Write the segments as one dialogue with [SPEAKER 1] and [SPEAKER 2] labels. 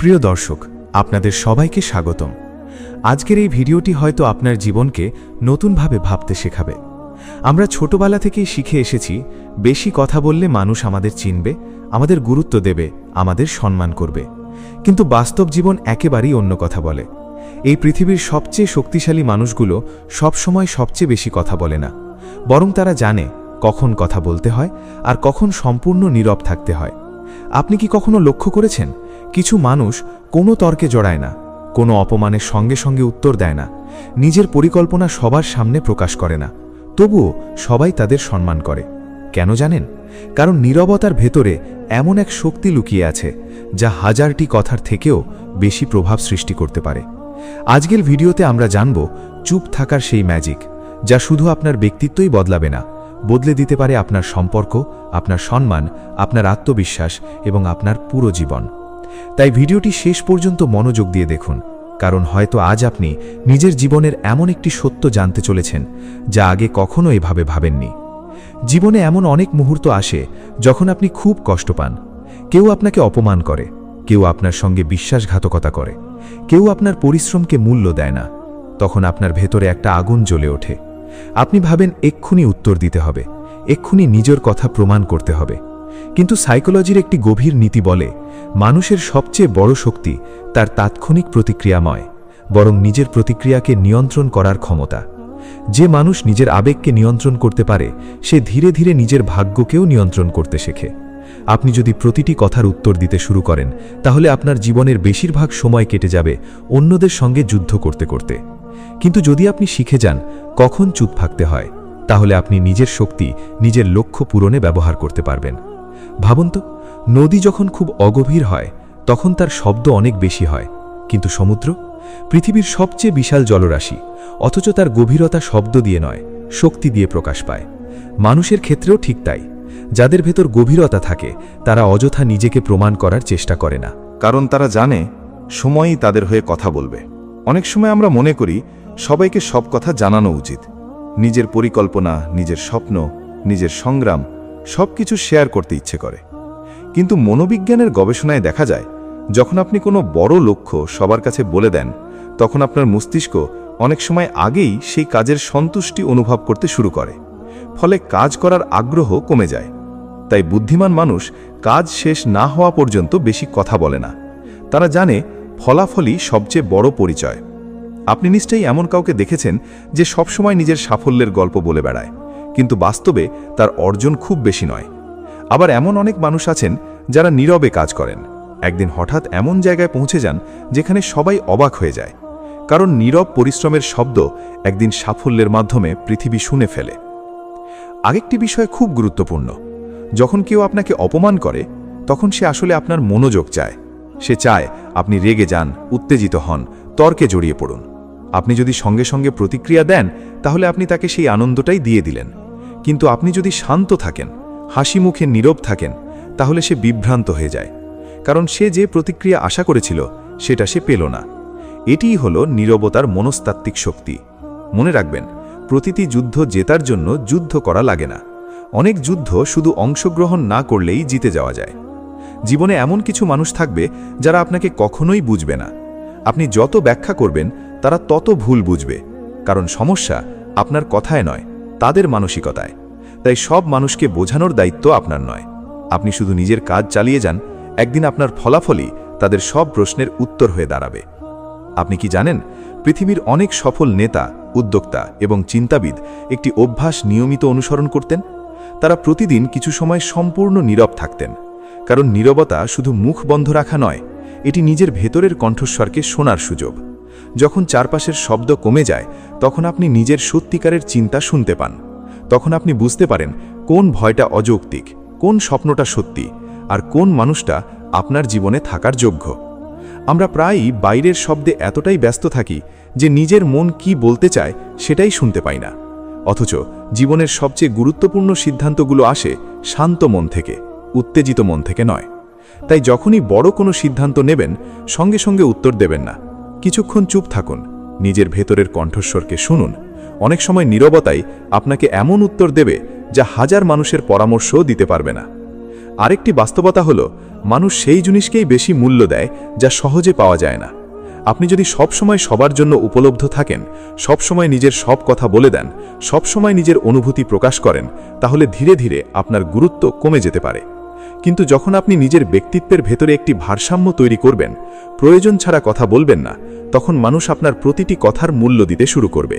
[SPEAKER 1] প্রিয় দর্শক, আপনাদের সবাইকে স্বাগতম। আজকের এই ভিডিওটি হয়তো আপনার জীবনকে নতুনভাবে ভাবতে শেখাবে। আমরা ছোটবেলা থেকেই শিখে এসেছি, বেশি কথা বললে মানুষ আমাদের চিনবে, আমাদের গুরুত্ব দেবে, আমাদের সম্মান করবে। কিন্তু বাস্তব জীবন একেবারেই অন্য কথা বলে। এই পৃথিবীর সবচেয়ে শক্তিশালী মানুষগুলো সবসময় সবচেয়ে বেশি কথা বলে না, বরং তারা জানে কখন কথা বলতে হয় আর কখন সম্পূর্ণ নীরব থাকতে হয়। আপনি কি কখনো লক্ষ্য করেছেন, কিছু মানুষ কোনো তর্কে জড়ায় না, কোনো অপমানের সঙ্গে সঙ্গে উত্তর দেয় না, নিজের পরিকল্পনা সবার সামনে প্রকাশ করে না, তবুও সবাই তাদের সম্মান করে। কেন জানেন? কারণ নীরবতার ভেতরে এমন এক শক্তি লুকিয়ে আছে যা হাজারটি কথার থেকেও বেশি প্রভাব সৃষ্টি করতে পারে। আজকের ভিডিওতে আমরা জানব চুপ থাকার সেই ম্যাজিক, যা শুধু আপনার ব্যক্তিত্বই বদলাবে না, বদলে দিতে পারে আপনার সম্পর্ক, আপনার সম্মান, আপনার আত্মবিশ্বাস এবং আপনার পুরো জীবন। তাই ভিডিওটি শেষ পর্যন্ত মনোযোগ দিয়ে দেখুন, কারণ হয়তো আজ আপনি নিজের জীবনের এমন একটি সত্য জানতে চলেছেন যা আগে কখনো এভাবে ভাবেননি। জীবনে এমন অনেক মুহূর্ত আসে যখন আপনি খুব কষ্ট পান। কেউ আপনাকে অপমান করে, কেউ আপনার সঙ্গে বিশ্বাসঘাতকতা করে, কেউ আপনার পরিশ্রমকে মূল্য দেয় না। তখন আপনার ভেতরে একটা আগুন জ্বলে ওঠে। আপনি ভাবেন এক্ষুনি উত্তর দিতে হবে, এক্ষুনি নিজের কথা প্রমাণ করতে হবে। কিন্তু সাইকোলজির একটি গভীর নীতি বলে, মানুষের সবচেয়ে বড় শক্তি তার তাৎক্ষণিক প্রতিক্রিয়া নয়, বরং নিজের প্রতিক্রিয়াকে নিয়ন্ত্রণ করার ক্ষমতা। যে মানুষ নিজের আবেগকে নিয়ন্ত্রণ করতে পারে, সে ধীরে ধীরে নিজের ভাগ্যকেও নিয়ন্ত্রণ করতে শেখে। আপনি যদি প্রতিটি কথার উত্তর দিতে শুরু করেন, তাহলে আপনার জীবনের বেশিরভাগ সময় কেটে যাবে অন্যদের সঙ্গে যুদ্ধ করতে করতে। কিন্তু যদি আপনি শিখে যান কখন চুপ থাকতে হয়, তাহলে আপনি নিজের শক্তি নিজের লক্ষ্য পূরণে ব্যবহার করতে পারবেন। ভাবুন তো, নদী যখন খুব অগভীর হয় তখন তার শব্দ অনেক বেশি হয়, কিন্তু সমুদ্র পৃথিবীর সবচেয়ে বিশাল জলরাশি, অথচ তার গভীরতা শব্দ দিয়ে নয়, শক্তি দিয়ে প্রকাশ পায়। মানুষের ক্ষেত্রেও ঠিক তাই। যাদের ভেতর গভীরতা থাকে তারা অযথা নিজেকে প্রমাণ করার চেষ্টা করে না,
[SPEAKER 2] কারণ তারা জানে সময়ই তাদের হয়ে কথা বলবে। অনেক সময় আমরা মনে করি সবাইকে সব কথা জানানো উচিত। নিজের পরিকল্পনা, নিজের স্বপ্ন, নিজের সংগ্রাম সবকিছু শেয়ার করতে ইচ্ছে করে। কিন্তু মনোবিজ্ঞানের গবেষণায় দেখা যায়, যখন আপনি কোনো বড় লক্ষ্য সবার কাছে বলে দেন, তখন আপনার মস্তিষ্ক অনেক সময় আগেই সেই কাজের সন্তুষ্টি অনুভব করতে শুরু করে, ফলে কাজ করার আগ্রহ কমে যায়। তাই বুদ্ধিমান মানুষ কাজ শেষ না হওয়া পর্যন্ত বেশি কথা বলে না। তারা জানে ফলাফলই সবচেয়ে বড় পরিচয়। আপনি নিশ্চয়ই এমন কাউকে দেখেছেন যে সবসময় নিজের সাফল্যের গল্প বলে বেড়ায়, কিন্তু বাস্তবে তার অর্জন খুব বেশি নয়। আবার এমন অনেক মানুষ আছেন যারা নীরবে কাজ করেন, একদিন হঠাৎ এমন জায়গায় পৌঁছে যান যেখানে সবাই অবাক হয়ে যায়, কারণ নীরব পরিশ্রমের শব্দ একদিন সাফল্যের মাধ্যমে পৃথিবী শুনে ফেলে। আরেকটি বিষয় খুব গুরুত্বপূর্ণ, যখন কেউ আপনাকে অপমান করে তখন সে আসলে আপনার মনোযোগ চায়। সে চায় আপনি রেগে যান, উত্তেজিত হন, তর্কে জড়িয়ে পড়ুন। আপনি যদি সঙ্গে সঙ্গে প্রতিক্রিয়া দেন, তাহলে আপনি তাকে সেই আনন্দটাই দিয়ে দিলেন। কিন্তু আপনি যদি শান্ত থাকেন, হাসি মুখে নীরব থাকেন, তাহলে সে বিভ্রান্ত হয়ে যায়, কারণ সে যে প্রতিক্রিয়া আশা করেছিল সেটা সে পেল না। এটিই হলো নীরবতার মনস্তাত্ত্বিক শক্তি। মনে রাখবেন, প্রতিটি যুদ্ধ জেতার জন্য যুদ্ধ করা লাগে না। অনেক যুদ্ধ শুধু অংশগ্রহণ না করলেই জিতে যাওয়া যায়। জীবনে এমন কিছু মানুষ থাকবে যারা আপনাকে কখনোই বুঝবে না। আপনি যত ব্যাখ্যা করবেন তারা তত ভুল বুঝবে, কারণ সমস্যা আপনার কথায় নয়, তাদের মানসিকতায়। তাই সব মানুষকে বোঝানোর দায়িত্ব আপনার নয়। আপনি শুধু নিজের কাজ চালিয়ে যান, একদিন আপনার ফলাফলই তাদের সব প্রশ্নের উত্তর হয়ে দাঁড়াবে। আপনি কি জানেন, পৃথিবীর অনেক সফল নেতা, উদ্যোক্তা এবং চিন্তাবিদ একটি অভ্যাস নিয়মিত অনুসরণ করতেন। তারা প্রতিদিন কিছু সময় সম্পূর্ণ নীরব থাকতেন, কারণ নীরবতা শুধু মুখ বন্ধ রাখা নয়, এটি নিজের ভেতরের কণ্ঠস্বরকে শোনার সুযোগ। যখন চারপাশের শব্দ কমে যায়, তখন আপনি নিজের সত্যিকারের চিন্তা শুনতে পান। তখন আপনি বুঝতে পারেন কোন ভয়টা অযৌক্তিক, কোন স্বপ্নটা সত্যি, আর কোন মানুষটা আপনার জীবনে থাকার যোগ্য। আমরা প্রায়ই বাইরের শব্দে এতটাই ব্যস্ত থাকি যে নিজের মন কি বলতে চায় সেটাই শুনতে পাই না। অথচ জীবনের সবচেয়ে গুরুত্বপূর্ণ সিদ্ধান্তগুলো আসে শান্ত মন থেকে, উত্তেজিত মন থেকে নয়। তাই যখনই বড় কোনো সিদ্ধান্ত নেবেন, সঙ্গে সঙ্গে উত্তর দেবেন না। কিছুক্ষণ চুপ থাকুন, নিজের ভেতরের কণ্ঠস্বরকে শুনুন। অনেক সময় নীরবতাই আপনাকে এমন উত্তর দেবে যা হাজার মানুষের পরামর্শও দিতে পারবে না। আরেকটি বাস্তবতা হলো মানুষ সেই জিনিসকেই বেশি মূল্য দেয় যা সহজে পাওয়া যায় না। আপনি যদি সবসময় সবার জন্য উপলব্ধ থাকেন, সবসময় নিজের সব কথা বলে দেন, সবসময় নিজের অনুভূতি প্রকাশ করেন, তাহলে ধীরে ধীরে আপনার গুরুত্ব কমে যেতে পারে। কিন্তু যখন আপনি নিজের ব্যক্তিত্বের ভেতরে একটি ভারসাম্য তৈরি করবেন, প্রয়োজন ছাড়া কথা বলবেন না, তখন মানুষ আপনার প্রতিটি কথার মূল্য দিতে শুরু করবে।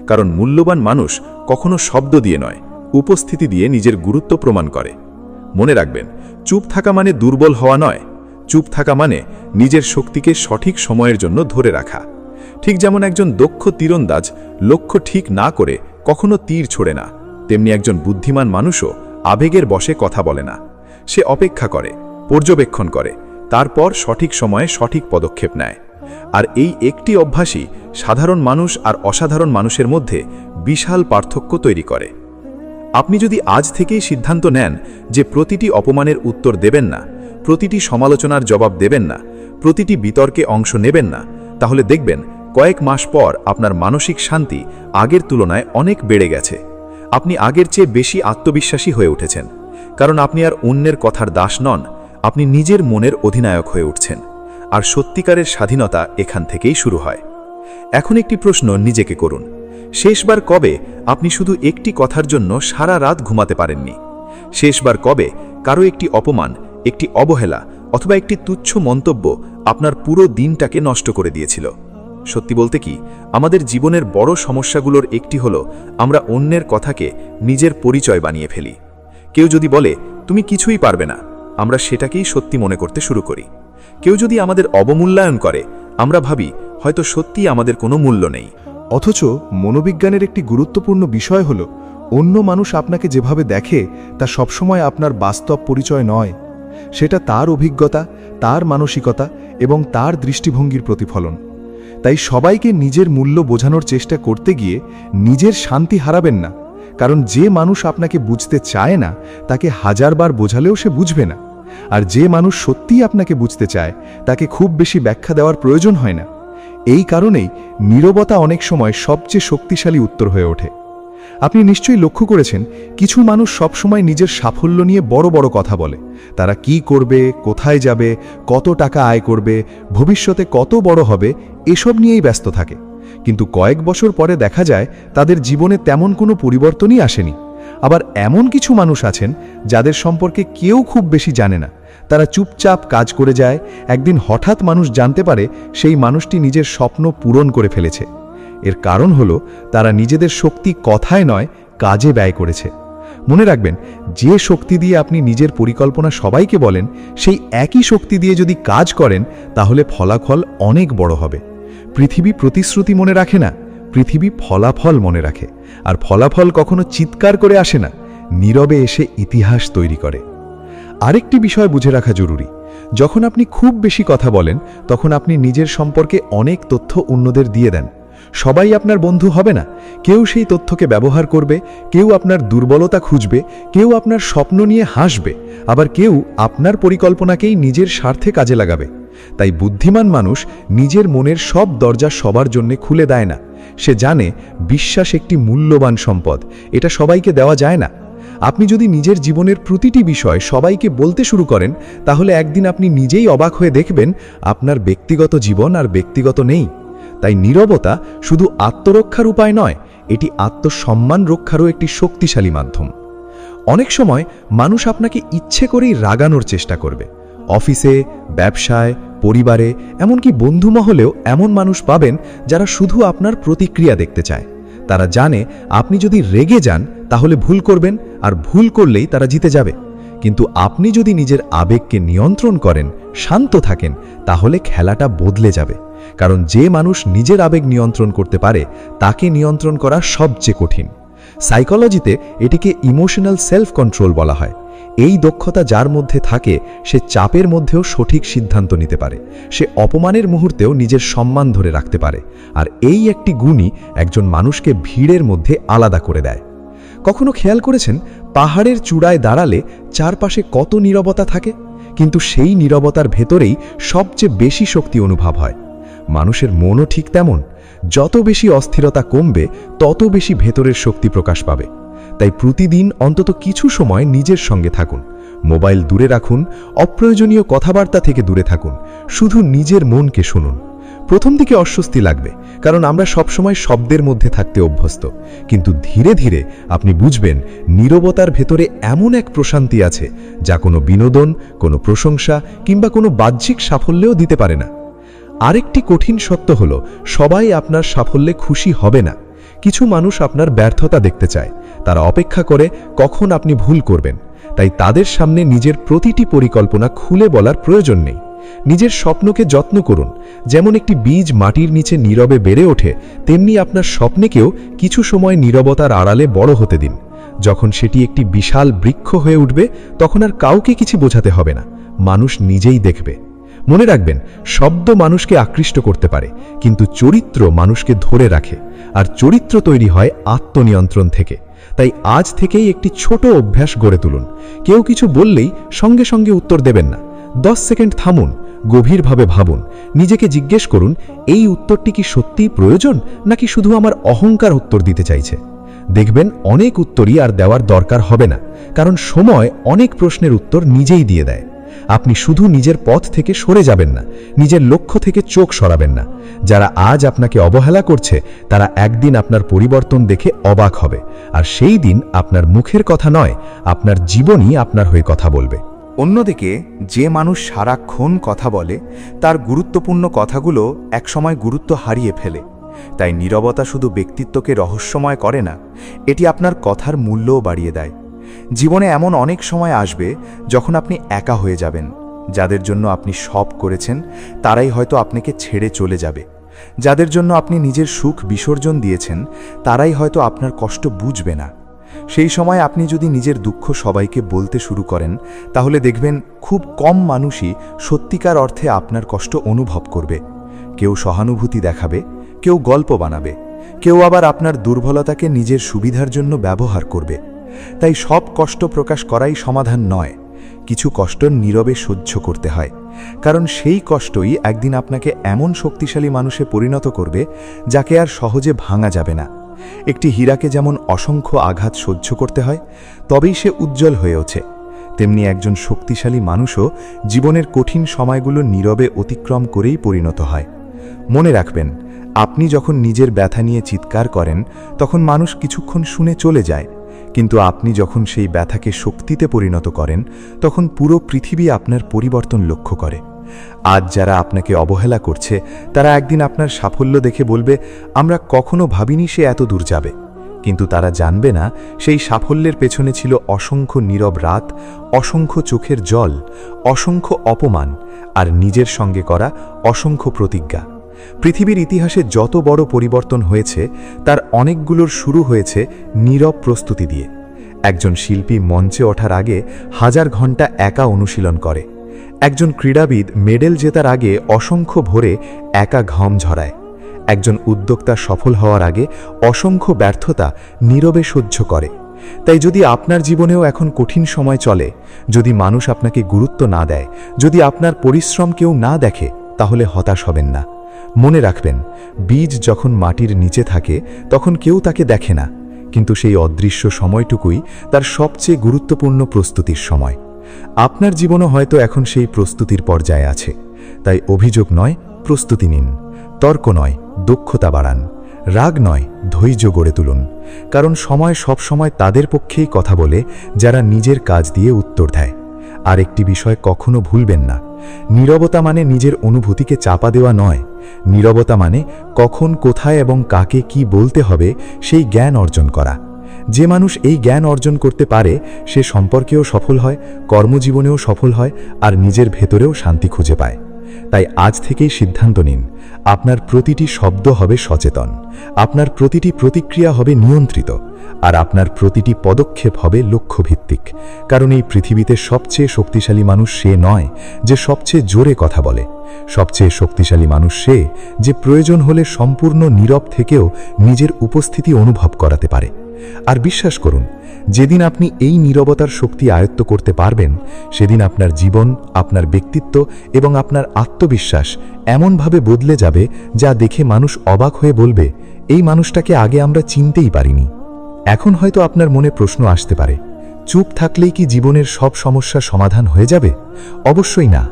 [SPEAKER 2] কারণ মূল্যবান মানুষ কখনো শব্দ দিয়ে নয়, উপস্থিতি দিয়ে নিজের গুরুত্ব প্রমাণ করে। মনে রাখবেন, চুপ থাকা মানে দুর্বল হওয়া নয়, চুপ থাকা মানে নিজের শক্তিকে সঠিক সময়ের জন্য ধরে রাখা। ঠিক যেমন একজন দক্ষ তীরন্দাজ লক্ষ্য ঠিক না করে কখনো তীর ছোড়ে না, তেমনি একজন বুদ্ধিমান মানুষও আবেগের বশে কথা বলে না। সে অপেক্ষা করে, পর্যবেক্ষণ করে, তারপর সঠিক সময়ে সঠিক পদক্ষেপ নেয়। আর এই একটি অভ্যাসই সাধারণ মানুষ আর অসাধারণ মানুষের মধ্যে বিশাল পার্থক্য তৈরি করে। আপনি যদি আজ থেকেই সিদ্ধান্ত নেন যে প্রতিটি অপমানের উত্তর দেবেন না, প্রতিটি সমালোচনার জবাব দেবেন না, প্রতিটি বিতর্কে অংশ নেবেন না, তাহলে দেখবেন কয়েক মাস পর আপনার মানসিক শান্তি আগের তুলনায় অনেক বেড়ে গেছে। আপনি আগের চেয়ে বেশি আত্মবিশ্বাসী হয়ে উঠেছেন, কারণ আপনি আর অন্যের কথার দাস নন, আপনি নিজের মনের অধিনায়ক হয়ে উঠছেন। আর সত্যিকারের স্বাধীনতা এখান থেকেই শুরু হয়। এখন একটি প্রশ্ন নিজেকে করুন, শেষবার কবে আপনি শুধু একটি কথার জন্য সারা রাত ঘুমাতে পারেননি? শেষবার কবে কারো একটি অপমান, একটি অবহেলা অথবা একটি তুচ্ছ মন্তব্য আপনার পুরো দিনটাকে নষ্ট করে দিয়েছিল? সত্যি বলতে কি, আমাদের জীবনের বড় সমস্যাগুলোর একটি হলো আমরা অন্যের কথাকে নিজের পরিচয় বানিয়ে ফেলি। কেউ যদি বলে তুমি কিছুই পারবে না, আমরা সেটাকেই সত্যি মনে করতে শুরু করি। কেউ যদি আমাদের অবমূল্যায়ন করে, আমরা ভাবি হয়তো সত্যিই আমাদের কোনো মূল্য নেই।
[SPEAKER 3] অথচ মনোবিজ্ঞানের একটি গুরুত্বপূর্ণ বিষয় হল, অন্য মানুষ আপনাকে যেভাবে দেখে তা সবসময় আপনার বাস্তব পরিচয় নয়। সেটা তার অভিজ্ঞতা, তার মানসিকতা এবং তার দৃষ্টিভঙ্গির প্রতিফলন। তাই সবাইকে নিজের মূল্য বোঝানোর চেষ্টা করতে গিয়ে নিজের শান্তি হারাবেন না, কারণ যে মানুষ আপনাকে বুঝতে চায় না তাকে হাজারবার বোঝালেও সে বুঝবে না। আর যে মানুষ সত্যিই আপনাকে বুঝতে চায় তাকে খুব বেশি ব্যাখ্যা দেওয়ার প্রয়োজন হয় না। এই কারণেই নীরবতা অনেক সময় সবচেয়ে শক্তিশালী উত্তর হয়ে ওঠে। আপনি নিশ্চয়ই লক্ষ্য করেছেন, কিছু মানুষ সবসময় নিজের সাফল্য নিয়ে বড় বড় কথা বলে। তারা কি করবে, কোথায় যাবে, কত টাকা আয় করবে, ভবিষ্যতে কত বড় হবে, এসব নিয়েই ব্যস্ত থাকে। কিন্তু কয়েক বছর পরে দেখা যায় তাদের জীবনে তেমন কোনো পরিবর্তনই আসেনি। আবার এমন কিছু মানুষ আছেন যাদের সম্পর্কে কেউ খুব বেশি জানে না, তারা চুপচাপ কাজ করে যায়। একদিন হঠাৎ মানুষ জানতে পারে সেই মানুষটি নিজের স্বপ্ন পূরণ করে ফেলেছে। এর কারণ হলো তারা নিজেদের শক্তি কথায় নয়, কাজে ব্যয় করেছে। মনে রাখবেন, যে শক্তি দিয়ে আপনি নিজের পরিকল্পনা সবাইকে বলেন, সেই একই শক্তি দিয়ে যদি কাজ করেন তাহলে ফলাফল অনেক বড় হবে। পৃথিবী প্রতিশ্রুতি মনে রাখে না, পৃথিবী ফলাফল মনে রাখে। আর ফলাফল কখনো চিৎকার করে আসে না, নীরবে এসে ইতিহাস তৈরি করে। আরেকটি বিষয় বুঝে রাখা জরুরি, যখন আপনি খুব বেশি কথা বলেন তখন আপনি নিজের সম্পর্কে অনেক তথ্য অন্যদের দিয়ে দেন। সবাই আপনার বন্ধু হবে না, কেউ সেই তথ্যকে ব্যবহার করবে, কেউ আপনার দুর্বলতা খুঁজবে, কেউ আপনার স্বপ্ন নিয়ে হাসবে, আবার কেউ আপনার পরিকল্পনাকেই নিজের স্বার্থে কাজে লাগাবে। তাই বুদ্ধিমান মানুষ নিজের মনের সব দরজা সবার জন্য খুলে দেয় না। সে জানে বিশ্বাস একটি মূল্যবান সম্পদ, এটা সবাইকে দেওয়া যায় না। আপনি যদি নিজের জীবনের প্রতিটি বিষয় সবাইকে বলতে শুরু করেন, তাহলে একদিন আপনি নিজেই অবাক হয়ে দেখবেন আপনার ব্যক্তিগত জীবন আর ব্যক্তিগত নেই। তাই নীরবতা শুধু আত্মরক্ষার উপায় নয়, এটি আত্মসম্মান রক্ষারও একটি শক্তিশালী মাধ্যম। অনেক সময় মানুষ আপনাকে ইচ্ছে করেই রাগানোর চেষ্টা করবে। অফিসে, ব্যবসায়, পরিবারে, এমনকি বন্ধু মহলেও এমন মানুষ পাবেন যারা শুধু আপনার প্রতিক্রিয়া দেখতে চায়। তারা জানে আপনি যদি রেগে যান তাহলে ভুল করবেন, আর ভুল করলেই তারা জিতে যাবে। কিন্তু আপনি যদি নিজের আবেগকে নিয়ন্ত্রণ করেন, শান্ত থাকেন, তাহলে খেলাটা বদলে যাবে। কারণ যে মানুষ নিজের আবেগ নিয়ন্ত্রণ করতে পারে তাকে নিয়ন্ত্রণ করা সবচেয়ে কঠিন। সাইকোলজিতে এটিকে ইমোশনাল সেলফ কন্ট্রোল বলা হয়। এই দক্ষতা যার মধ্যে থাকে সে চাপের মধ্যেও সঠিক সিদ্ধান্ত নিতে পারে, সে অপমানের মুহূর্তেও নিজের সম্মান ধরে রাখতে পারে। আর এই একটি গুণই একজন মানুষকে ভিড়ের মধ্যে আলাদা করে দেয়। কখনো খেয়াল করেছেন, পাহাড়ের চূড়ায় দাঁড়ালে চারপাশে কত নীরবতা থাকে, কিন্তু সেই নীরবতার ভেতরেই সবচেয়ে বেশি শক্তি অনুভব হয়। মানুষের মনও ঠিক তেমন, যত বেশি অস্থিরতা কমবে তত বেশি ভেতরের শক্তি প্রকাশ পাবে। তাই প্রতিদিন অন্তত কিছু সময় নিজের সঙ্গে থাকুন, মোবাইল দূরে রাখুন, অপ্রয়োজনীয় কথাবার্তা থেকে দূরে থাকুন, শুধু নিজের মনকে শুনুন। প্রথম দিকে অস্বস্তি লাগবে, কারণ আমরা সবসময় শব্দের মধ্যে থাকতে অভ্যস্ত, কিন্তু ধীরে ধীরে আপনি বুঝবেন নীরবতার ভেতরে এমন এক প্রশান্তি আছে যা কোনো বিনোদন, কোনো প্রশংসা কিংবা কোনো বাহ্যিক সাফল্যেও দিতে পারে না। আরেকটি কঠিন সত্য হলো, সবাই আপনার সাফল্যে খুশি হবে না। কিছু মানুষ আপনার ব্যর্থতা দেখতে চায়, তারা অপেক্ষা করে কখন আপনি ভুল করবেন। তাই তাদের সামনে নিজের প্রতিটি পরিকল্পনা খুলে বলার প্রয়োজন নেই। নিজের স্বপ্নকে যত্ন করুন। যেমন একটি বীজ মাটির নিচে নীরবে বেড়ে ওঠে, তেমনি আপনার স্বপ্নকেও কিছু সময় নীরবতার আড়ালে বড় হতে দিন। যখন সেটি একটি বিশাল বৃক্ষ হয়ে উঠবে, তখন আর কাউকে কিছু বোঝাতে হবে না, মানুষ নিজেই দেখবে। মনে রাখবেন, শব্দ মানুষকে আকৃষ্ট করতে পারে, কিন্তু চরিত্র মানুষকে ধরে রাখে, আর চরিত্র তৈরি হয় আত্মনিয়ন্ত্রণ থেকে। তাই আজ থেকেই একটি ছোট অভ্যাস গড়ে তুলুন। কেউ কিছু বললেই সঙ্গে সঙ্গে উত্তর দেবেন না। 10 সেকেন্ড থামুন, গভীরভাবে ভাবুন, নিজেকে জিজ্ঞেস করুন, এই উত্তরটি কি সত্যিই প্রয়োজন, নাকি শুধু আমার অহংকার উত্তর দিতে চাইছে? দেখবেন অনেক উত্তরই আর দেওয়ার দরকার হবে না, কারণ সময় অনেক প্রশ্নের উত্তর নিজেই দিয়ে দেয়। আপনি শুধু নিজের পথ থেকে সরে যাবেন না, নিজের লক্ষ্য থেকে চোখ সরাবেন না। যারা আজ আপনাকে অবহেলা করছে, তারা একদিন আপনার পরিবর্তন দেখে অবাক হবে, আর সেই দিন আপনার মুখের কথা নয়, আপনার জীবনই আপনার হয়ে কথা বলবে।
[SPEAKER 1] অন্যদিকে যে মানুষ সারাক্ষণ কথা বলে, তার গুরুত্বপূর্ণ কথাগুলো একসময় গুরুত্ব হারিয়ে ফেলে। তাই নীরবতা শুধু ব্যক্তিত্বকে রহস্যময় করে না, এটি আপনার কথার মূল্যও বাড়িয়ে দেয়। জীবনে এমন অনেক সময় আসবে যখন আপনি একা হয়ে যাবেন। যাদের জন্য আপনি সব করেছেন, তারাই হয়তো আপনাকে ছেড়ে চলে যাবে। যাদের জন্য আপনি নিজের সুখ বিসর্জন দিয়েছেন, তারাই হয়তো আপনার কষ্ট বুঝবে না। সেই সময় আপনি যদি নিজের দুঃখ সবাইকে বলতে শুরু করেন, তাহলে দেখবেন খুব কম মানুষই সত্যিকার অর্থে আপনার কষ্ট অনুভব করবে। কেউ সহানুভূতি দেখাবে, কেউ গল্প বানাবে, কেউ আবার আপনার দুর্বলতাকে নিজের সুবিধার জন্য ব্যবহার করবে। তাই সব কষ্ট প্রকাশ করাই সমাধান নয়। কিছু কষ্ট নীরবে সহ্য করতে হয়, কারণ সেই কষ্টই একদিন আপনাকে এমন শক্তিশালী মানুষে পরিণত করবে যাকে আর সহজে ভাঙা যাবে না। একটি হীরাকে যেমন অসংখ্য আঘাত সহ্য করতে হয়, তবেই সে উজ্জ্বল হয়ে ওঠে, তেমনি একজন শক্তিশালী মানুষও জীবনের কঠিন সময়গুলো নীরবে অতিক্রম করেই পরিণত হয়। মনে রাখবেন, আপনি যখন নিজের ব্যথা নিয়ে চিৎকার করেন, তখন মানুষ কিছুক্ষণ শুনে চলে যায়, কিন্তু আপনি যখন সেই ব্যথাকে শক্তিতে পরিণত করেন, তখন পুরো পৃথিবী আপনার পরিবর্তন লক্ষ্য করে। আজ যারা আপনাকে অবহেলা করছে, তারা একদিন আপনার সাফল্য দেখে বলবে, আমরা কখনো ভাবিনি সে এত দূর যাবে। কিন্তু তারা জানবে না, সেই সাফল্যের পেছনে ছিল অসংখ্য নীরব রাত, অসংখ্য চোখের জল, অসংখ্য অপমান, আর নিজের সঙ্গে করা অসংখ্য প্রতিজ্ঞা। পৃথিবীর ইতিহাসে যত বড় পরিবর্তন হয়েছে, তার অনেকগুলোর শুরু হয়েছে নীরব প্রস্তুতি দিয়ে। একজন শিল্পী মঞ্চে ওঠার আগে 1000 ঘন্টা একা অনুশীলন করে। একজন ক্রীড়াবিদ মেডেল জেতার আগে অসংখ্য ভোরে একা ঘাম ঝরায়। একজন উদ্যোক্তা সফল হওয়ার আগে অসংখ্য ব্যর্থতা নীরবে সহ্য করে। তাই যদি আপনার জীবনেও এখন কঠিন সময় চলে, যদি মানুষ আপনাকে গুরুত্ব না দেয়, যদি আপনার পরিশ্রম কেউ না দেখে, তাহলে হতাশ হবেন না। মনে রাখবেন, বীজ যখন মাটির নিচে থাকে, তখন কেউ তাকে দেখে না, কিন্তু সেই অদৃশ্য সময়টুকুই তার সবচেয়ে গুরুত্বপূর্ণ প্রস্তুতির সময়। আপনার জীবনও হয়তো এখন সেই প্রস্তুতির পর্যায়ে আছে। তাই অভিযোগ নয়, প্রস্তুতি নিন। তর্ক নয়, দক্ষতা বাড়ান। রাগ নয়, ধৈর্য গড়ে তুলুন। কারণ সময় সব সময় তাদের পক্ষেই কথা বলে যারা নিজের কাজ দিয়ে উত্তর দেয়। আর একটি বিষয় কখনো ভুলবেন না, নীরবতা মানে নিজের অনুভূতিকে চাপা দেওয়া নয়। নীরবতা মানে কখন, কোথায় এবং কাকে কি বলতে হবে সেই জ্ঞান অর্জন করা। যে মানুষ এই জ্ঞান অর্জন করতে পারে, সে সম্পর্কেও সফল হয়, কর্মজীবনেও সফল হয়, আর নিজের ভেতরেও শান্তি খুঁজে পায়। তাই আজ থেকেই সিদ্ধান্ত নিন, আপনার প্রতিটি শব্দ হবে সচেতন, আপনার প্রতিটি প্রতিক্রিয়া হবে নিয়ন্ত্রিত, আর আপনার প্রতিটি পদক্ষেপ হবে লক্ষ্যভিত্তিক। কারণ এই পৃথিবীতে সবচেয়ে শক্তিশালী মানুষ সে নয় যে সবচেয়ে জোরে কথা বলে। সবচেয়ে শক্তিশালী মানুষ সে যে প্রয়োজন হলে সম্পূর্ণ নীরব থেকেও নিজের উপস্থিতি অনুভব করাতে পারে। আর বিশ্বাস করুন, যেদিন আপনি এই নীরবতার শক্তি আয়ত্ত করতে পারবেন, সেদিন আপনার জীবন, আপনার ব্যক্তিত্ব এবং আপনার আত্মবিশ্বাস এমনভাবে বদলে যাবে যা দেখে মানুষ অবাক হয়ে বলবে, এই মানুষটাকে আগে আমরা চিনতেই পারিনি। এখন হয়তো আপনার মনে প্রশ্ন আসতে পারে,
[SPEAKER 3] চুপ থাকলেই কি জীবনের সব সমস্যার সমাধান হয়ে যাবে? অবশ্যই না।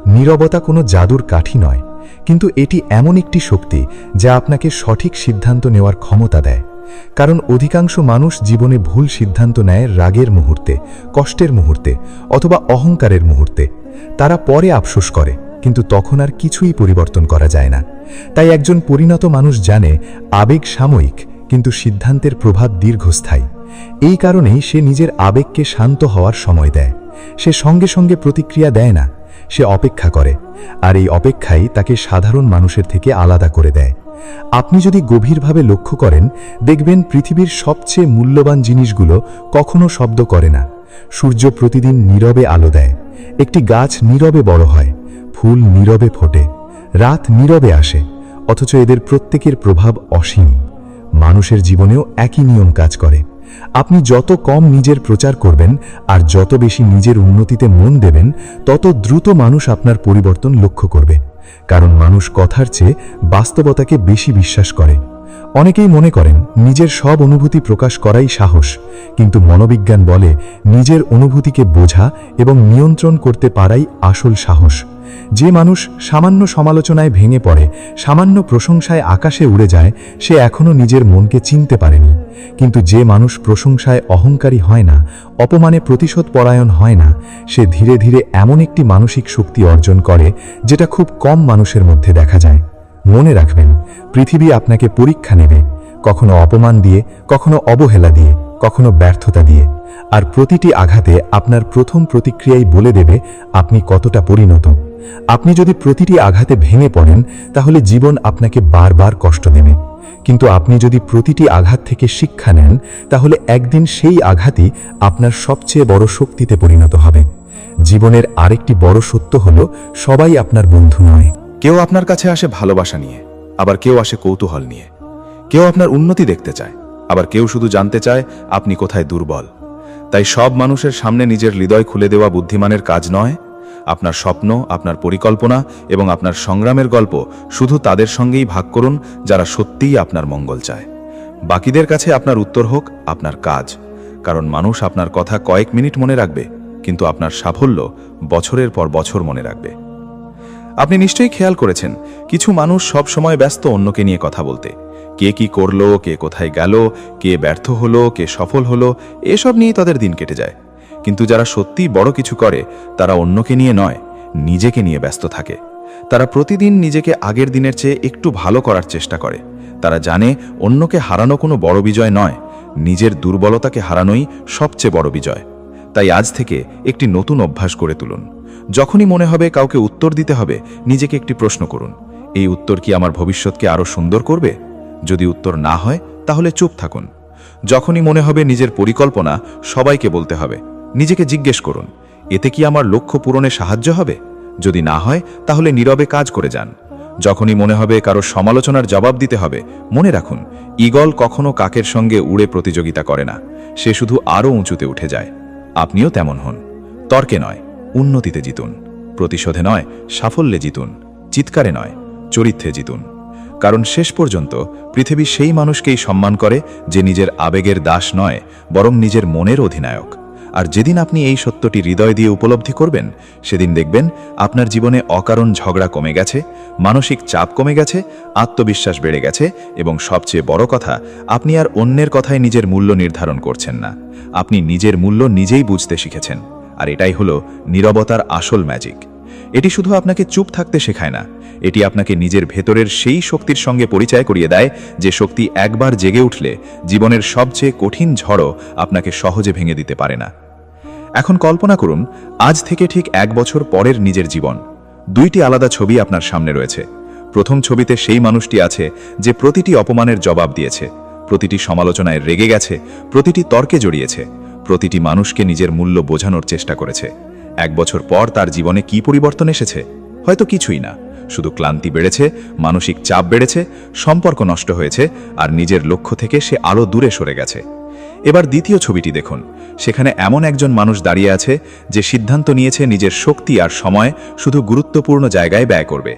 [SPEAKER 3] নীরবতা কোনো জাদুর কাঠি নয়, কিন্তু এটি এমন একটি শক্তি যা আপনাকে সঠিক সিদ্ধান্ত নেওয়ার ক্ষমতা দেয়। কারণ অধিকাংশ মানুষ জীবনে ভুল সিদ্ধান্ত নেয় রাগের মুহূর্তে, কষ্টের মুহূর্তে অথবা অহংকারের মুহূর্তে। তারা পরে আফসোস করে, কিন্তু তখন আর কিছুই পরিবর্তন করা যায় না। তাই একজন পরিণত মানুষ জানে আবেগ সাময়িক, কিন্তু সিদ্ধান্তের প্রভাব দীর্ঘস্থায়ী। এই কারণেই সে নিজের আবেগকে শান্ত হওয়ার সময় দেয়। সে সঙ্গে সঙ্গে প্রতিক্রিয়া দেয় না, সে অপেক্ষা করে। আর এই অপেক্ষাই তাকে সাধারণ মানুষের থেকে আলাদা করে দেয়। আপনি যদি গভীরভাবে লক্ষ্য করেন, দেখবেন পৃথিবীর সবচেয়ে মূল্যবান জিনিসগুলো কখনো শব্দ করে না। সূর্য প্রতিদিন নীরবে আলো দেয়, একটি গাছ নীরবে বড় হয়, ফুল নীরবে ফোটে, রাত নীরবে আসে, অথচ এদের প্রত্যেকের প্রভাব অসীম। মানুষের জীবনেও একই নিয়ম কাজ করে। আপনি যত কম নিজের প্রচার করবেন আর যত বেশি নিজের উন্নতিতে মন দেবেন, তত দ্রুত মানুষ আপনার পরিবর্তন লক্ষ্য করবে। কারণ মানুষ কথার চেয়ে বাস্তবতাকে বেশি বিশ্বাস করে। অনেকেই মনে করেন নিজের সব অনুভূতি প্রকাশ করাই সাহস, কিন্তু মনোবিজ্ঞান বলে নিজের অনুভূতিকে বোঝা এবং নিয়ন্ত্রণ করতে পারাই আসল সাহস। যে মানুষ সামান্য সমালোচনায় ভেঙে পড়ে, সামান্য প্রশংসায় আকাশে উড়ে যায়, সে এখনো নিজের মনকে চিনতে পারেনি। কিন্তু যে মানুষ প্রশংসায় অহংকারী হয় না, অপমানে প্রতিশোধ পরায়ণ হয় না, সে ধীরে ধীরে এমন একটি মানসিক শক্তি অর্জন করে যেটা খুব কম মানুষের মধ্যে দেখা যায়। মনে রাখবেন, পৃথিবী আপনাকে পরীক্ষা নেবে, কখনো অপমান দিয়ে, কখনো অবহেলা দিয়ে, কখনো ব্যর্থতা দিয়ে। আর প্রতিটি আঘাতে আপনার প্রথম প্রতিক্রিয়াই বলে দেবে আপনি কতটা পরিণত। আপনি যদি প্রতিটি আঘাতে ভেঙে পড়েন, তাহলে জীবন আপনাকে বারবার কষ্ট দেবে। কিন্তু আপনি যদি প্রতিটি আঘাত থেকে শিক্ষা নেন, তাহলে একদিন সেই আঘাতই আপনার সবচেয়ে বড় শক্তিতে পরিণত হবে। জীবনের আরেকটি বড় সত্য হলো, সবাই আপনার বন্ধু নয়।
[SPEAKER 2] কেউ আপনার কাছে আসে ভালোবাসা নিয়ে, আবার কেউ আসে কৌতূহল নিয়ে। কেউ আপনার উন্নতি দেখতে চায়, আবার কেউ শুধু জানতে চায় আপনি কোথায় দুর্বল। তাই সব মানুষের সামনে নিজের হৃদয় খুলে দেওয়া বুদ্ধিমানের কাজ নয়। আপনার স্বপ্ন, আপনার পরিকল্পনা এবং আপনার সংগ্রামের গল্প শুধু তাদের সঙ্গেই ভাগ করুন যারা সত্যিই আপনার মঙ্গল চায়। বাকিদের কাছে আপনার উত্তর হোক আপনার কাজ, কারণ মানুষ আপনার কথা কয়েক মিনিট মনে রাখবে, কিন্তু আপনার সাফল্য বছরের পর বছর মনে রাখবে। আপনি নিশ্চয়ই খেয়াল করেছেন, কিছু মানুষ সব সময় ব্যস্ত অন্যকে নিয়ে কথা বলতে। কে কি করলো, কে কোথায় গেল, কে ব্যর্থ হলো, কে সফল হলো, এসব নিয়েই তাদের দিন কেটে যায়। কিন্তু যারা সত্যিই বড় কিছু করে, তারা অন্যকে নিয়ে নয়, নিজেকে নিয়ে ব্যস্ত থাকে। তারা প্রতিদিন নিজেকে আগের দিনের চেয়ে একটু ভালো করার চেষ্টা করে। তারা জানে অন্যকে হারানো কোনো বড় বিজয় নয়, নিজের দুর্বলতাকে হারানোই সবচেয়ে বড় বিজয়। তাই আজ থেকে একটি নতুন অভ্যাস করে তুলুন। যখনই মনে হবে কাউকে উত্তর দিতে হবে, নিজেকে একটি প্রশ্ন করুন, এই উত্তর কি আমার ভবিষ্যৎকে আরও সুন্দর করবে? যদি উত্তর না হয়, তাহলে চুপ থাকুন। যখনই মনে হবে নিজের পরিকল্পনা সবাইকে বলতে হবে, নিজেকে জিজ্ঞেস করুন, এতে কি আমার লক্ষ্য পূরণে সাহায্য হবে? যদি না হয়, তাহলে নীরবে কাজ করে যান। যখনই মনে হবে কারো সমালোচনার জবাব দিতে হবে, মনে রাখুন, ঈগল কখনো কাকের সঙ্গে উড়ে প্রতিযোগিতা করে না, সে শুধু আরও উঁচুতে উঠে যায়। আপনিও তেমন হন। তর্কে নয়, উন্নতিতে জিতুন। প্রতিশোধে নয়, সাফল্যে জিতুন। চিৎকারে নয়, চরিত্রে জিতুন। কারণ শেষ পর্যন্ত পৃথিবী সেই মানুষকেই সম্মান করে যে নিজের আবেগের দাস নয়, বরং নিজের মনের অধিনায়ক। আর যেদিন আপনি এই সত্যটি হৃদয় দিয়ে উপলব্ধি করবেন, সেদিন দেখবেন আপনার জীবনে অকারণ ঝগড়া কমে গেছে, মানসিক চাপ কমে গেছে, আত্মবিশ্বাস বেড়ে গেছে, এবং সবচেয়ে বড় কথা, আপনি আর অন্যের কথায় নিজের মূল্য নির্ধারণ করছেন না। আপনি নিজের মূল্য নিজেই বুঝতে শিখেছেন। আর এটাই হলো নীরবতার আসল ম্যাজিক। এটি শুধু আপনাকে চুপ থাকতে শেখায় না, এটি আপনাকে নিজের ভেতরের সেই শক্তির সঙ্গে পরিচয় করিয়ে দেয়, যে শক্তি একবার জেগে উঠলে জীবনের সবচেয়ে কঠিন ঝড়ও আপনাকে সহজে ভেঙে দিতে পারে না। এখন কল্পনা করুন, আজ থেকে ঠিক 1 বছর পরের নিজের জীবন। 2টি আলাদা ছবি আপনার সামনে রয়েছে। প্রথম ছবিতে সেই মানুষটি আছে যে প্রতিটি অপমানের জবাব দিয়েছে, প্রতিটি সমালোচনায় রেগে গেছে, প্রতিটি তর্কে জড়িয়েছে, প্রতিটি মানুষকে নিজের মূল্য বোঝানোর চেষ্টা করেছে। 1 বছর পর তার জীবনে কি পরিবর্তন এসেছে? হয়তো কিছুই না, শুধু ক্লান্তি বেড়েছে, মানসিক চাপ বেড়েছে, সম্পর্ক নষ্ট হয়েছে, আর নিজের লক্ষ্য থেকে সে আরও দূরে সরে গেছে। এবার দ্বিতীয় ছবিটি দেখুন। সেখানে এমন একজন মানুষ দাঁড়িয়ে আছে যে সিদ্ধান্ত নিয়েছে নিজের শক্তি আর সময় শুধু গুরুত্বপূর্ণ জায়গায় ব্যয় করবে।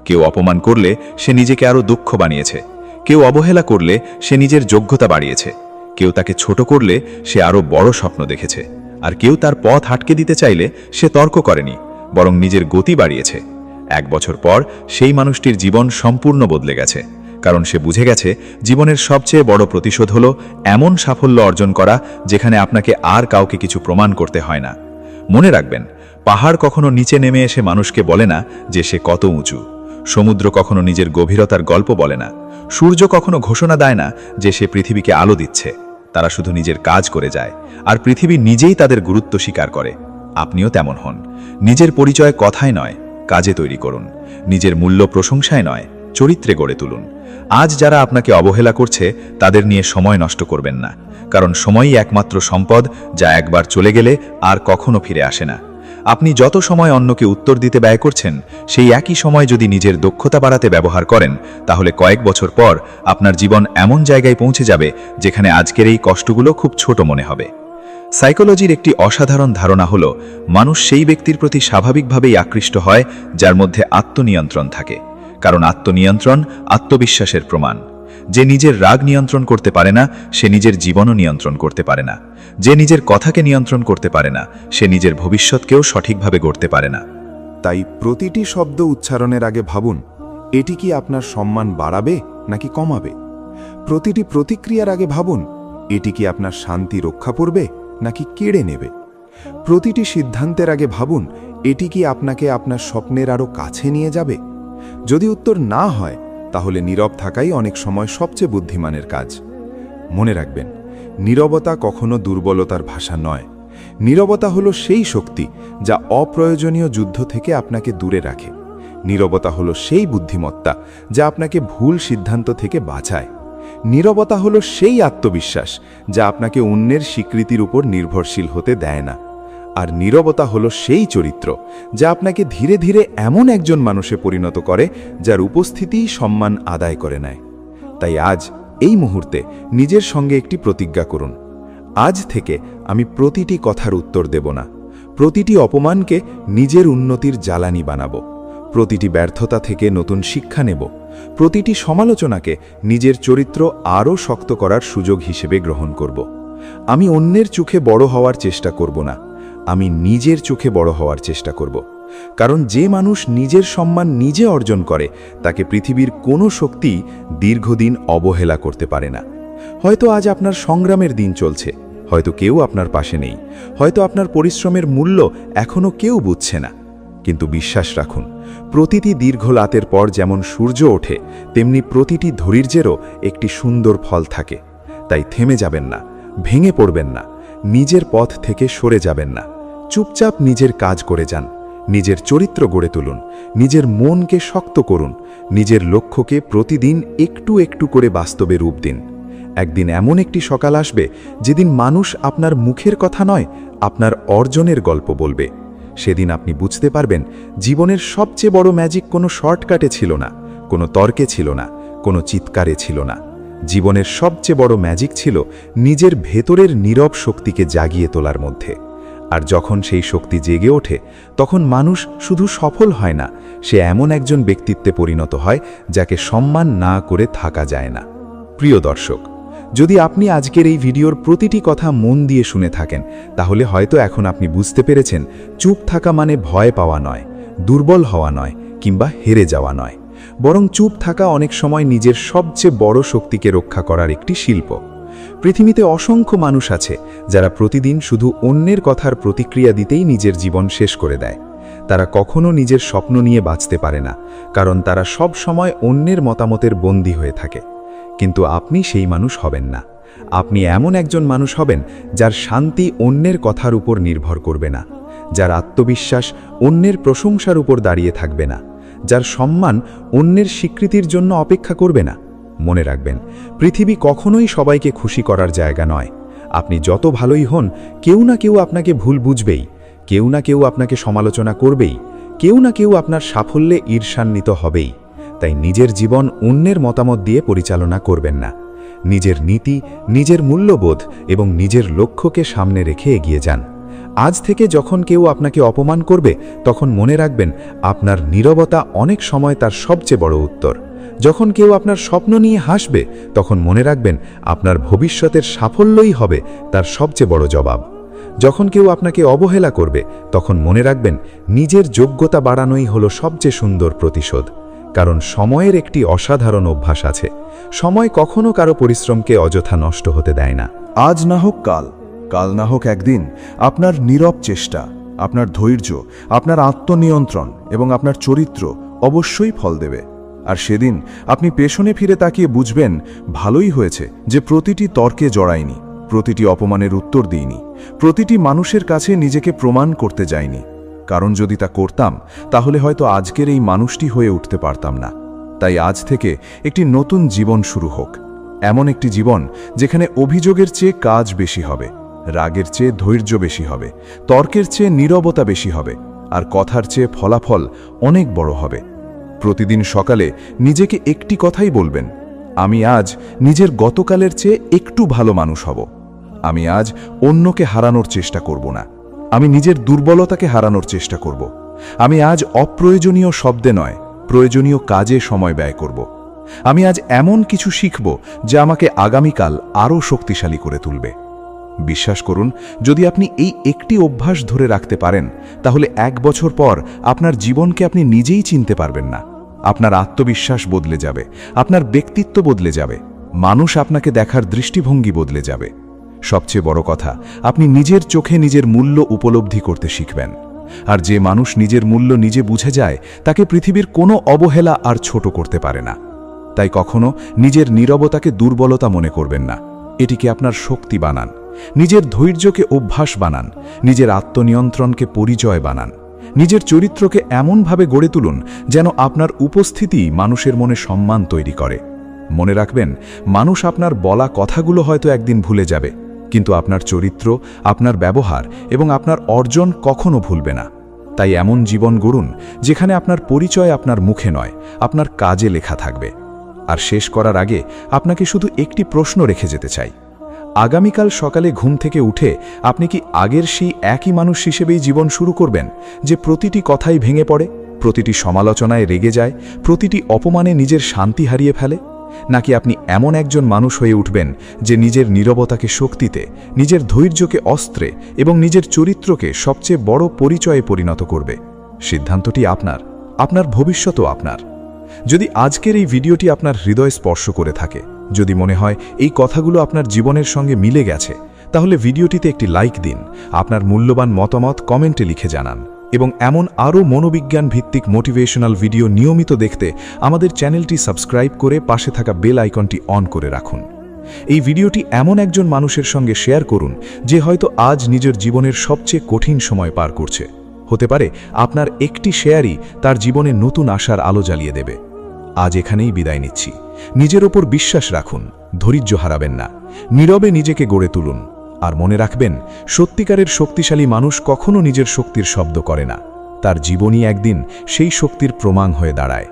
[SPEAKER 2] কেউ অপমান করলে সে নিজেকে আরও দুঃখ বানিয়েছে, কেউ অবহেলা করলে সে নিজের যোগ্যতা বাড়িয়েছে, কেউ তাকে ছোট করলে সে আরও বড় স্বপ্ন দেখেছে।
[SPEAKER 4] আর কেউ তার পথ আটকে দিতে চাইলে সে তর্ক করেনি, বরং নিজের গতি বাড়িয়েছে। 1 বছর পর সেই মানুষটির জীবন সম্পূর্ণ বদলে গেছে, কারণ সে বুঝে গেছে জীবনের সবচেয়ে বড় প্রতিশোধ হলো এমন সাফল্য অর্জন করা যেখানে আপনাকে আর কাউকে কিছু প্রমাণ করতে হয় না। মনে রাখবেন, পাহাড় কখনো নিচে নেমে এসে মানুষকে বলে না যে সে কত উঁচু। সমুদ্র কখনো নিজের গভীরতার গল্প বলে না। সূর্য কখনো ঘোষণা দেয় না যে সে পৃথিবীকে আলো দিচ্ছে। তারা শুধু নিজের কাজ করে যায়, আর পৃথিবী নিজেই তাদের গুরুত্ব স্বীকার করে। আপনিও তেমন হন। নিজের পরিচয় কথায় নয়, কাজে তৈরি করুন। নিজের মূল্য প্রশংসায় নয়, চরিত্রে গড়ে তুলুন। আজ যারা আপনাকে অবহেলা করছে তাদের নিয়ে সময় নষ্ট করবেন না, কারণ সময়ই একমাত্র সম্পদ যা একবার চলে গেলে আর কখনো ফিরে আসে না। আপনি যত সময় অন্যকে উত্তর দিতে ব্যয় করছেন, সেই একই সময় যদি নিজের দক্ষতা বাড়াতে ব্যবহার করেন, তাহলে কয়েক বছর পর আপনার জীবন এমন জায়গায় পৌঁছে যাবে যেখানে আজকের এই কষ্টগুলো খুব ছোট মনে হবে। সাইকোলজির একটি অসাধারণ ধারণা হলো, মানুষ সেই ব্যক্তির প্রতি স্বাভাবিকভাবেই আকৃষ্ট হয় যার মধ্যে আত্মনিয়ন্ত্রণ থাকে, কারণ আত্মনিয়ন্ত্রণ আত্মবিশ্বাসের প্রমাণ। যে নিজের রাগ নিয়ন্ত্রণ করতে পারে না, সে নিজের জীবনও নিয়ন্ত্রণ করতে পারে না। যে নিজের কথাকে নিয়ন্ত্রণ করতে পারে না, সে নিজের ভবিষ্যৎকেও সঠিকভাবে গড়তে পারে না।
[SPEAKER 2] তাই প্রতিটি শব্দ উচ্চারণের আগে ভাবুন, এটি কি আপনার সম্মান বাড়াবে নাকি কমাবে? প্রতিটি প্রতিক্রিয়ার আগে ভাবুন, এটি কি আপনার শান্তি রক্ষা করবে নাকি কেড়ে নেবে? প্রতিটি সিদ্ধান্তের আগে ভাবুন, এটি কি আপনাকে আপনার স্বপ্নের আরও কাছে নিয়ে যাবে? যদি উত্তর না হয়, তাহলে নীরব থাকাই অনেক সময় সবচেয়ে বুদ্ধিমানের কাজ। মনে রাখবেন, নীরবতা কখনো দুর্বলতার ভাষা নয়। নীরবতা হলো সেই শক্তি যা অপ্রয়োজনীয় যুদ্ধ থেকে আপনাকে দূরে রাখে। নীরবতা হলো সেই বুদ্ধিমত্তা যা আপনাকে ভুল সিদ্ধান্ত থেকে বাঁচায়। নীরবতা হলো সেই আত্মবিশ্বাস যা আপনাকে অন্যের স্বীকৃতির উপর নির্ভরশীল হতে দেয় না। আর নীরবতা হলো সেই চরিত্র যা আপনাকে ধীরে ধীরে এমন একজন মানুষে পরিণত করে যার উপস্থিতিই সম্মান আদায় করে নেয়। তাই আজ এই মুহূর্তে নিজের সঙ্গে একটি প্রতিজ্ঞা করুন, আজ থেকে আমি প্রতিটি কথার উত্তর দেব না। প্রতিটি অপমানকে নিজের উন্নতির জ্বালানি বানাবো। প্রতিটি ব্যর্থতা থেকে নতুন শিক্ষা নেব। প্রতিটি সমালোচনাকে নিজের চরিত্র আরও শক্ত করার সুযোগ হিসেবে গ্রহণ করব। আমি অন্যের চোখে বড় হওয়ার চেষ্টা করব না, আমি নিজের চোখে বড় হওয়ার চেষ্টা করব। কারণ যে মানুষ নিজের সম্মান নিজে অর্জন করে, তাকে পৃথিবীর কোনো শক্তি দীর্ঘদিন অবহেলা করতে পারে না। হয়তো আজ আপনার সংগ্রামের দিন চলছে, হয়তো কেউ আপনার পাশে নেই, হয়তো আপনার পরিশ্রমের মূল্য এখনও কেউ বুঝছে না। কিন্তু বিশ্বাস রাখুন, প্রতিটি দীর্ঘ রাতের পর যেমন সূর্য ওঠে, তেমনি প্রতিটি ধৈর্যেরও একটি সুন্দর ফল থাকে। তাই থেমে যাবেন না, ভেঙে পড়বেন না, নিজের পথ থেকে সরে যাবেন না। চুপচাপ নিজের কাজ করে যান, নিজের চরিত্র গড়ে তুলুন, নিজের মনকে শক্ত করুন, নিজের লক্ষ্যকে প্রতিদিন একটু একটু করে বাস্তবে রূপ দিন। একদিন এমন একটি সকাল আসবে যেদিন মানুষ আপনার মুখের কথা নয়, আপনার অর্জনের গল্প বলবে। সেদিন আপনি বুঝতে পারবেন, জীবনের সবচেয়ে বড় ম্যাজিক কোনো শর্টকাটে ছিল না, কোনো তর্কে ছিল না, কোনো চিৎকারে ছিল না। জীবনের সবচেয়ে বড় ম্যাজিক ছিল নিজের ভেতরের নীরব শক্তিকে জাগিয়ে তোলার মধ্যে। আর যখন সেই শক্তি জেগে ওঠে, তখন মানুষ শুধু সফল হয় না, সে এমন একজন ব্যক্তিত্বে পরিণত হয় যাকে সম্মান না করে থাকা যায় না। প্রিয় দর্শক, যদি আপনি আজকের এই ভিডিওর প্রতিটি কথা মন দিয়ে শুনে থাকেন, তাহলে হয়তো এখন আপনি বুঝতে পেরেছেন, চুপ থাকা মানে ভয় পাওয়া নয়, দুর্বল হওয়া নয়, কিংবা হেরে যাওয়া নয়, বরং চুপ থাকা অনেক সময় নিজের সবচেয়ে বড় শক্তিকে রক্ষা করার একটি শিল্প। পৃথিবীতে অসংখ্য মানুষ আছে যারা প্রতিদিন শুধু অন্যের কথার প্রতিক্রিয়া দিতেই নিজের জীবন শেষ করে দেয়। তারা কখনো নিজের স্বপ্ন নিয়ে বাঁচতে পারে না, কারণ তারা সব সময় অন্যের মতামতের বন্দী হয়ে থাকে। কিন্তু আপনি সেই মানুষ হবেন না। আপনি এমন একজন মানুষ হবেন যার শান্তি অন্যের কথার উপর নির্ভর করবে না, যার আত্মবিশ্বাস অন্যের প্রশংসার উপর দাঁড়িয়ে থাকবে না, যার সম্মান অন্যের স্বীকৃতির জন্য অপেক্ষা করবে না। মনে রাখবেন, পৃথিবী কখনোই সবাইকে খুশি করার জায়গা নয়। আপনি যত ভালোই হন, কেউ না কেউ আপনাকে ভুল বুঝবেই, কেউ না কেউ আপনাকে সমালোচনা করবেই, কেউ না কেউ আপনার সাফল্যে ঈর্ষান্বিত হবেই। তাই নিজের জীবন অন্যের মতামত দিয়ে পরিচালনা করবেন না। নিজের নীতি, নিজের মূল্যবোধ এবং নিজের লক্ষ্যকে সামনে রেখে এগিয়ে যান। আজ থেকে যখন কেউ আপনাকে অপমান করবে, তখন মনে রাখবেন, আপনার নীরবতা অনেক সময় তার সবচেয়ে বড় উত্তর। যখন কেউ আপনার স্বপ্ন নিয়ে হাসবে, তখন মনে রাখবেন, আপনার ভবিষ্যতের সাফল্যই হবে তার সবচেয়ে বড় জবাব।
[SPEAKER 1] যখন কেউ আপনাকে অবহেলা করবে তখন মনে রাখবেন নিজের যোগ্যতা বাড়ানোই হলো সবচেয়ে সুন্দর প্রতিশোধ। কারণ সময়ের একটি অসাধারণ অভ্যাস আছে, সময় কখনো কারো পরিশ্রমকে অযথা নষ্ট হতে দেয় না।
[SPEAKER 3] আজ না হোক কাল, কাল না হোক একদিন, আপনার নীরব চেষ্টা, আপনার ধৈর্য, আপনার আত্মনিয়ন্ত্রণ এবং আপনার চরিত্র অবশ্যই ফল দেবে। আর সেদিন আপনি পেছনে ফিরে তাকিয়ে বুঝবেন ভালোই হয়েছে যে প্রতিটি তর্কে জড়াইনি, প্রতিটি অপমানের উত্তর দিইনি, প্রতিটি মানুষের কাছে নিজেকে প্রমাণ করতে যাইনি। কারণ যদি তা করতাম তাহলে হয়তো আজকের এই মানুষটি হয়ে উঠতে পারতাম না। তাই আজ থেকে একটি নতুন জীবন শুরু হোক, এমন একটি জীবন যেখানে অভিযোগের চেয়ে কাজ বেশি হবে, রাগের চেয়ে ধৈর্য বেশি হবে, তর্কের চেয়ে নীরবতা বেশি হবে, আর কথার চেয়ে ফলাফল অনেক বড় হবে। প্রতিদিন সকালে নিজেকে একটি কথাই বলবেন, আমি আজ নিজের গতকালের চেয়ে একটু ভালো মানুষ হব। আমি আজ অন্যকে হারানোর চেষ্টা করব না, আমি নিজের দুর্বলতাকে হারানোর চেষ্টা করব। আমি আজ অপ্রয়োজনীয় শব্দে নয়, প্রয়োজনীয় কাজে সময় ব্যয় করব। আমি আজ এমন কিছু শিখব যা আমাকে আগামীকাল আরও শক্তিশালী করে তুলবে। বিশ্বাস করুন, যদি আপনি এই একটি অভ্যাস ধরে রাখতে পারেন তাহলে 1 বছর পর আপনার জীবনকে আপনি নিজেই চিনতে পারবেন না। আপনার আত্মবিশ্বাস বদলে যাবে, আপনার ব্যক্তিত্ব বদলে যাবে, মানুষ আপনাকে দেখার দৃষ্টিভঙ্গি বদলে যাবে। সবচেয়ে বড় কথা, আপনি নিজের চোখে নিজের মূল্য উপলব্ধি করতে শিখবেন। আর যে মানুষ নিজের মূল্য নিজে বুঝে যায় তাকে পৃথিবীর কোনো অবহেলা আর ছোট করতে পারে না। তাই কখনো নিজের নীরবতাকে দুর্বলতা মনে করবেন না, এটিকে আপনার শক্তি বানান। নিজের ধৈর্যকে অভ্যাস বানান, নিজের আত্মনিয়ন্ত্রণকে পরিচয় বানান, নিজের চরিত্রকে এমনভাবে গড়ে তুলুন যেন আপনার উপস্থিতি মানুষের মনে সম্মান তৈরি করে। মনে রাখবেন, মানুষ আপনার বলা কথাগুলো হয়তো একদিন ভুলে যাবে, কিন্তু আপনার চরিত্র, আপনার ব্যবহার এবং আপনার অর্জন কখনো ভুলবে না। তাই এমন জীবন গড়ুন যেখানে আপনার পরিচয় আপনার মুখে নয়, আপনার কাজে লেখা থাকবে। আর শেষ করার আগে আপনাকে শুধু একটি প্রশ্ন রেখে যেতে চাই। আগামীকাল সকালে ঘুম থেকে উঠে আপনি কি আগের সেই একই মানুষ হিসেবেই জীবন শুরু করবেন, যে প্রতিটি কথাই ভেঙে পড়ে, প্রতিটি সমালোচনায় রেগে যায়, প্রতিটি অপমানে নিজের শান্তি হারিয়ে ফেলে? নাকি আপনি এমন একজন মানুষ হয়ে উঠবেন যে নিজের নীরবতাকে শক্তিতে, নিজের ধৈর্যকে অস্ত্রে এবং নিজের চরিত্রকে সবচেয়ে বড় পরিচয়ে পরিণত করবে? সিদ্ধান্তটি আপনার, আপনার ভবিষ্যতও আপনার। যদি আজকের এই ভিডিওটি আপনার হৃদয় স্পর্শ করে থাকে, যদি মনে হয় এই কথাগুলো আপনার জীবনের সঙ্গে মিলে গেছে, তাহলে ভিডিওটিতে একটি লাইক দিন, আপনার মূল্যবান মতামত কমেন্টে লিখে জানান এবং এমন আরও মনোবিজ্ঞান ভিত্তিক মোটিভেশনাল ভিডিও নিয়মিত দেখতে আমাদের চ্যানেলটি সাবস্ক্রাইব করে পাশে থাকা বেল আইকনটি অন করে রাখুন। এই ভিডিওটি এমন একজন মানুষের সঙ্গে শেয়ার করুন যে হয়তো আজ নিজের জীবনের সবচেয়ে কঠিন সময় পার করছে। হতে পারে আপনার একটি শেয়ারই তার জীবনে নতুন আশার আলো জ্বালিয়ে দেবে। আজ এখানেই বিদায় নিচ্ছি। নিজের ওপর বিশ্বাস রাখুন, ধৈর্য হারাবেন না, নীরবে নিজেকে গড়ে তুলুন। আর মনে রাখবেন, সত্যিকারের শক্তিশালী মানুষ কখনো নিজের শক্তির শব্দ করে না, তার জীবনই একদিন সেই শক্তির প্রমাণ হয়ে দাঁড়ায়।